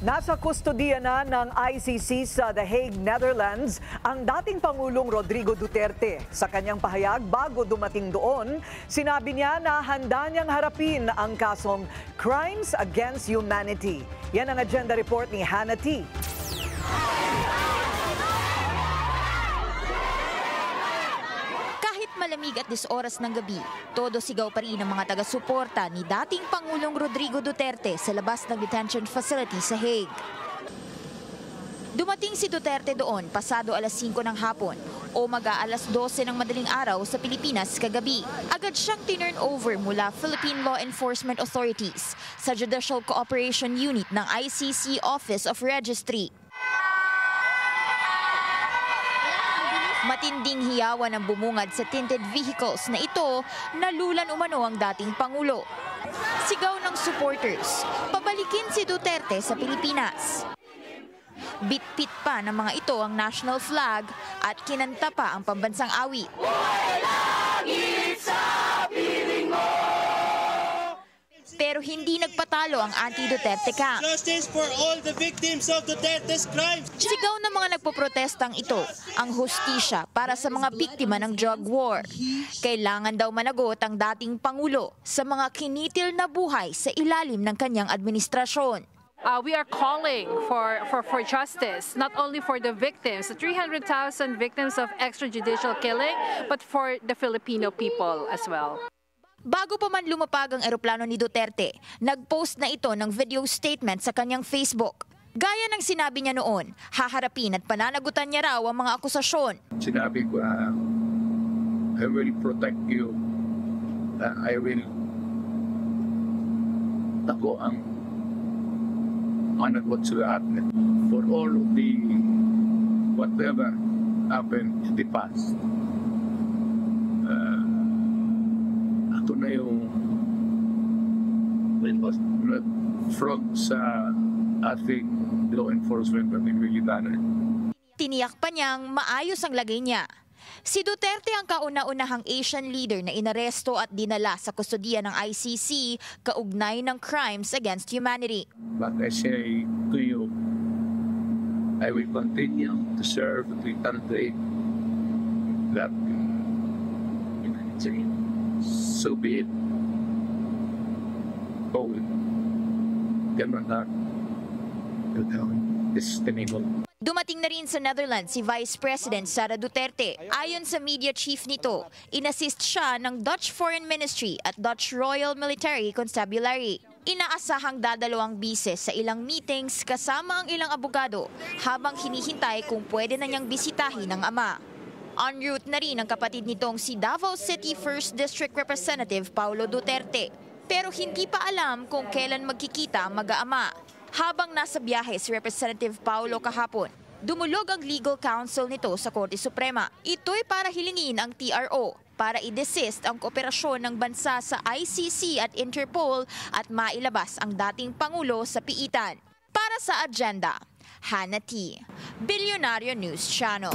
Nasa kustodiya na ng ICC sa The Hague, Netherlands, ang dating Pangulong Rodrigo Duterte. Sa kanyang pahayag bago dumating doon, sinabi niya na handa niyang harapin ang kasong Crimes Against Humanity. Yan ang agenda report ni Hannah T. Malamig at 10 oras ng gabi, todo sigaw pa rin ang mga taga-suporta ni dating Pangulong Rodrigo Duterte sa labas ng detention facility sa Hague. Dumating si Duterte doon pasado alas 5 ng hapon o mag-aalas 12 ng madaling araw sa Pilipinas kagabi. Agad siyang tinurn over mula Philippine Law Enforcement Authorities sa Judicial Cooperation Unit ng ICC Office of Registry. Matinding hiyawan ang bumungad sa tinted vehicles na ito, nalulan umano ang dating Pangulo. Sigaw ng supporters, pabalikin si Duterte sa Pilipinas. Bitbit pa ng mga ito ang national flag at kinanta pa ang pambansang awit. Pero hindi nagpatalo ang anti-Duterte camp. Justice for all the victims of Duterte's crimes. Sigaw ng mga nagpoprotestang ito ang hustisya para sa mga biktima ng drug war. Kailangan daw managot ang dating Pangulo sa mga kinitil na buhay sa ilalim ng kanyang administrasyon. We are calling for justice, not only for the victims, the 300,000 victims of extrajudicial killing, but for the Filipino people as well. Bago pa man lumapag ang eroplano ni Duterte, nag-post na ito ng video statement sa kanyang Facebook. Gaya ng sinabi niya noon, haharapin at pananagutan niya raw ang mga akusasyon. Sinabi ko, I will protect you. I will tago ang what to happen for all of the whatever happened in the past. Ito na yung front sa ating law enforcement at military. Tiniyak pa niyang maayos ang lagay niya. Si Duterte ang kauna-unahang Asian leader na inaresto at dinala sa kustodiya ng ICC kaugnay ng Crimes Against Humanity. But I say to you, I will continue to serve the country that so be it. Oh, ganun na. Dumating na rin sa Netherlands si Vice President Sara Duterte. Ayon sa media chief nito, inassist siya ng Dutch Foreign Ministry at Dutch Royal Military Constabulary. Inaasahang dadalawang bises sa ilang meetings kasama ang ilang abogado habang hinihintay kung pwede na niyang bisitahin ang ama. En route na rin ang kapatid nitong si Davao City 1st District Representative Paulo Duterte. Pero hindi pa alam kung kailan magkikita ang mag-aama. Habang nasa biyahe si Representative Paulo kahapon, dumulog ang legal counsel nito sa Korte Suprema. Ito'y para hilingin ang TRO para i-desist ang kooperasyon ng bansa sa ICC at Interpol at mailabas ang dating Pangulo sa piitan. Para sa agenda, Hannah T. Bilyonaryo News Channel.